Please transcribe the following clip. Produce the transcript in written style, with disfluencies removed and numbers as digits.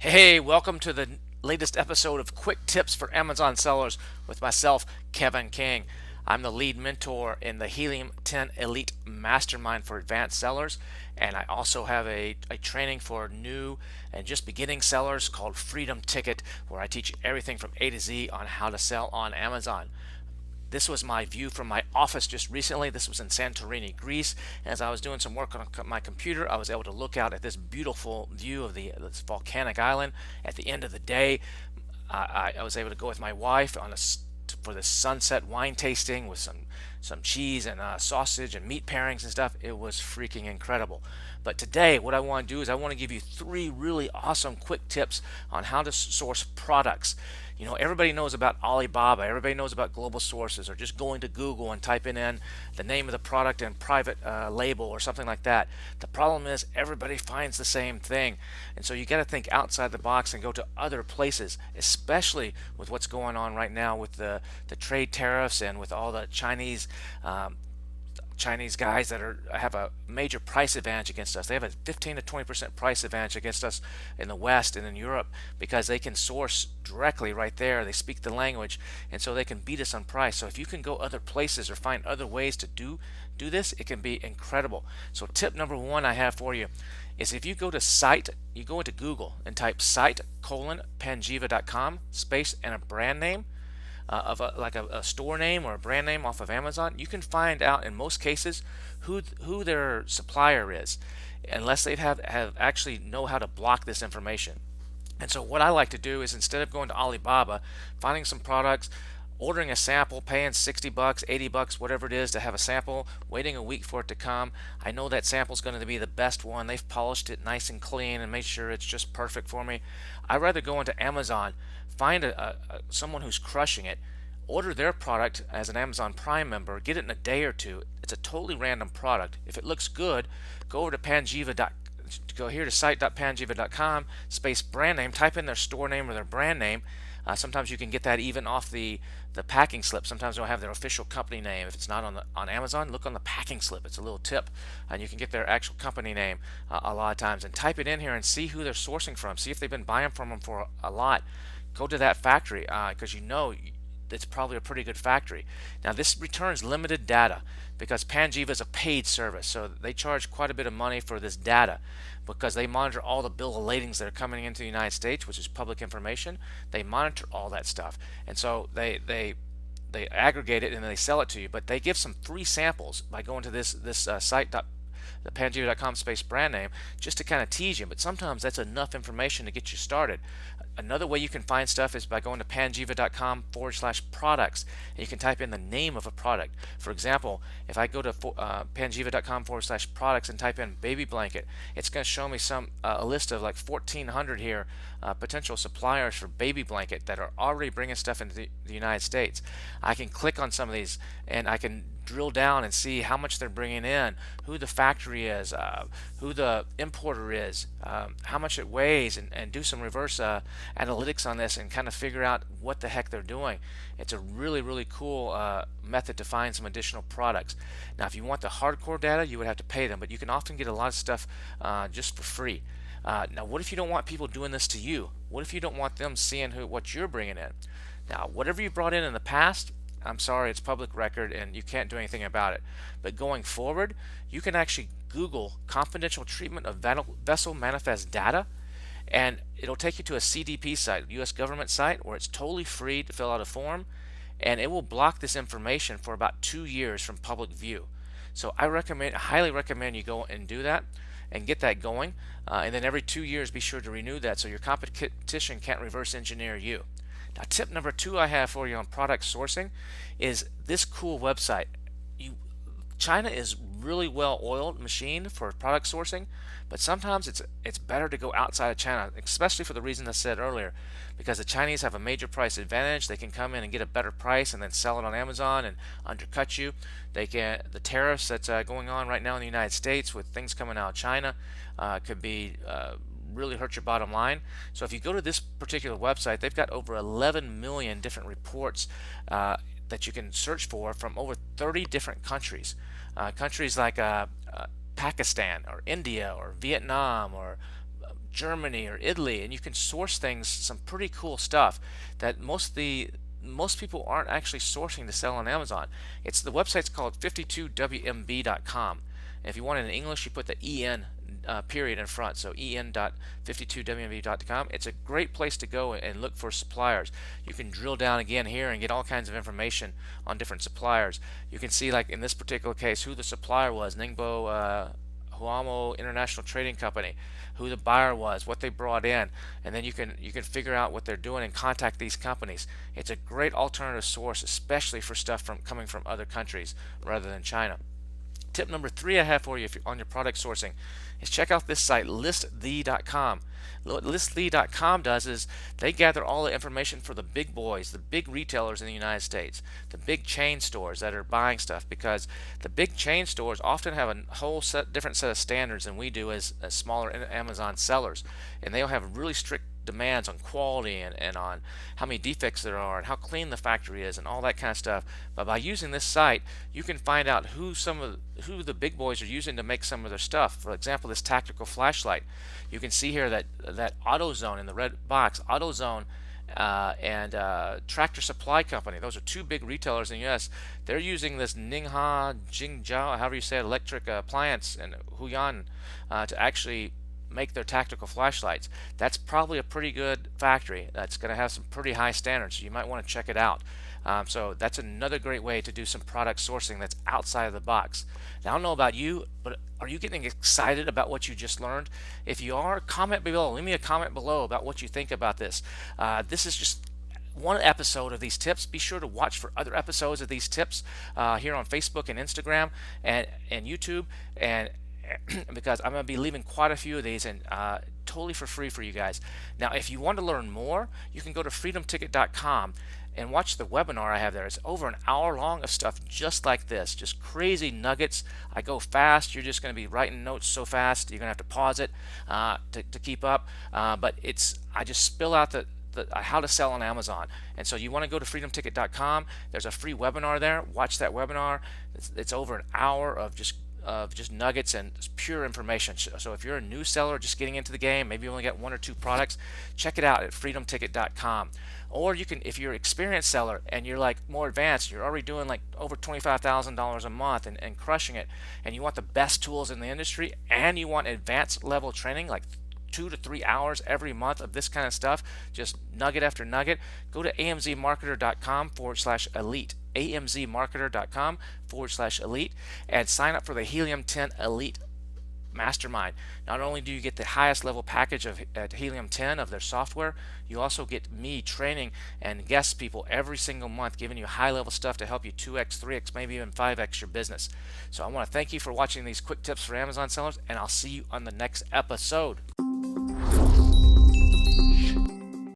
Hey, welcome to the latest episode of Quick Tips for Amazon Sellers with myself, Kevin King. I'm the lead mentor in the Helium 10 Elite Mastermind for Advanced Sellers, and I also have a training for new and just beginning sellers called Freedom Ticket, where I teach everything from A to Z on how to sell on Amazon. This was my view from my office just recently. This was in Santorini, Greece. As I was doing some work on my computer, I was able to look out at this beautiful view of this volcanic island. At the end of the day, I was able to go with my wife for this sunset wine tasting with some cheese and sausage and meat pairings and stuff. It was freaking incredible. But today, what I want to do is I want to give you three really awesome quick tips on how to source products. You know, everybody knows about Alibaba, everybody knows about global sources, or just going to Google and typing in the name of the product and private label or something like that. The problem is everybody finds the same thing. And so you got to think outside the box and go to other places, especially with what's going on right now with the trade tariffs and with all the Chinese guys that have a major price advantage against us. They have a 15 to 20% price advantage against us in the West and in Europe because they can source directly right there. They speak the language, and so they can beat us on price. So if you can go other places or find other ways to do this, it can be incredible. So tip number one I have for you is if you go to you go into Google and type site:panjiva.com space and a brand name of a store name or a brand name off of Amazon, you can find out in most cases who their supplier is, unless they have actually know how to block this information. And so what I like to do is instead of going to Alibaba, finding some products, ordering a sample, paying 60 bucks, 80 bucks, whatever it is to have a sample, waiting a week for it to come. I know that sample is going to be the best one. They've polished it nice and clean and made sure it's just perfect for me. I'd rather go into Amazon, find someone who's crushing it, order their product as an Amazon Prime member, get it in a day or two. It's a totally random product. If it looks good, go over to Panjiva. Go here to site.panjiva.com space brand name, type in their store name or their brand name. Sometimes you can get that even off the packing slip. Sometimes they'll have their official company name. If it's not on Amazon, look on the packing slip. It's a little tip, and you can get their actual company name a lot of times. And type it in here and see who they're sourcing from. See if they've been buying from them for a lot. Go to that factory because you know it's probably a pretty good factory. Now this returns limited data because Panjiva is a paid service, so they charge quite a bit of money for this data because they monitor all the bill of ladings that are coming into the United States, which is public information. They monitor all that stuff, and so they aggregate it and then they sell it to you. But they give some free samples by going to this site the panjiva.com space brand name just to kind of tease you, but sometimes that's enough information to get you started. Another way you can find stuff is by going to panjiva.com/products and you can type in the name of a product. For example, if I go to panjiva.com/products and type in baby blanket, it's going to show me a list of like 1,400 here potential suppliers for baby blanket that are already bringing stuff into the United States. I can click on some of these and I can drill down and see how much they're bringing in, who the factory is, who the importer is, how much it weighs, and do some reverse analytics on this and kind of figure out what the heck they're doing. It's a really, really cool method to find some additional products. Now, if you want the hardcore data, you would have to pay them, but you can often get a lot of stuff just for free. Now, what if you don't want people doing this to you? What if you don't want them seeing what you're bringing in? Now, whatever you brought in the past, I'm sorry, it's public record and you can't do anything about it. But going forward, you can actually Google confidential treatment of vessel manifest data, and it'll take you to a CDP site, U.S. government site, where it's totally free to fill out a form, and it will block this information for about 2 years from public view. So I highly recommend you go and do that and get that going, and then every 2 years be sure to renew that so your competition can't reverse engineer you. Now, tip number two I have for you on product sourcing is this cool website. China is really well-oiled machine for product sourcing, but sometimes it's better to go outside of China, especially for the reason I said earlier, because the Chinese have a major price advantage. They can come in and get a better price and then sell it on Amazon and undercut you. The tariffs that's going on right now in the United States with things coming out of China could be really hurt your bottom line. So if you go to this particular website, they've got over 11 million different reports that you can search for from over 30 different countries. Countries like Pakistan or India or Vietnam or Germany or Italy, and you can source things, some pretty cool stuff that most people aren't actually sourcing to sell on Amazon. The website's called 52wmb.com. And if you want it in English, you put the en period in front, so en.52wmb.com. It's a great place to go and look for suppliers. You can drill down again here and get all kinds of information on different suppliers. You can see, like in this particular case, who the supplier was, Ningbo Huamo International Trading Company, who the buyer was, what they brought in, and then you can figure out what they're doing and contact these companies. It's a great alternative source, especially for stuff coming from other countries rather than China. Tip number 3 I have for you if you're on your product sourcing is check out this site, listthee.com. What listthee.com does is they gather all the information for the big boys, the big retailers in the United States, the big chain stores that are buying stuff, because the big chain stores often have a whole different set of standards than we do as smaller Amazon sellers, and they'll have really strict demands on quality and on how many defects there are and how clean the factory is and all that kind of stuff. But by using this site, you can find out who the big boys are using to make some of their stuff. For example, this tactical flashlight. You can see here that AutoZone in the red box, AutoZone and Tractor Supply Company. Those are two big retailers in the U.S. They're using this Ningha Jingjiao, however you say it, electric appliance, and Huyan to actually make their tactical flashlights. That's probably a pretty good factory. That's going to have some pretty high standards, so you might want to check it out. So that's another great way to do some product sourcing that's outside of the box. Now, I don't know about you, but are you getting excited about what you just learned? If you are, comment below. Leave me a comment below about what you think about this. This is just one episode of these tips. Be sure to watch for other episodes of these tips here on Facebook and Instagram and YouTube, and because I'm going to be leaving quite a few of these, and totally for free for you guys. Now, if you want to learn more, you can go to freedomticket.com and watch the webinar I have there. It's over an hour long of stuff just like this, just crazy nuggets. I go fast. You're just going to be writing notes so fast you're going to have to pause it to keep up. But I just spill out the how to sell on Amazon. And so you want to go to freedomticket.com. There's a free webinar there. Watch that webinar. It's over an hour of just nuggets and pure information. So if you're a new seller just getting into the game, maybe you only got 1 or 2 products, check it out at freedomticket.com. Or you can, if you're an experienced seller and you're like more advanced, you're already doing like over $25,000 a month and crushing it, and you want the best tools in the industry, and you want advanced level training like 2 to 3 hours every month of this kind of stuff, just nugget after nugget, go to amzmarketer.com/elite, amzmarketer.com/elite, and sign up for the Helium 10 Elite Mastermind. Not only do you get the highest level package at Helium 10 of their software, you also get me training and guest people every single month, giving you high level stuff to help you 2x, 3x, maybe even 5x your business. So I want to thank you for watching these quick tips for Amazon sellers, and I'll see you on the next episode.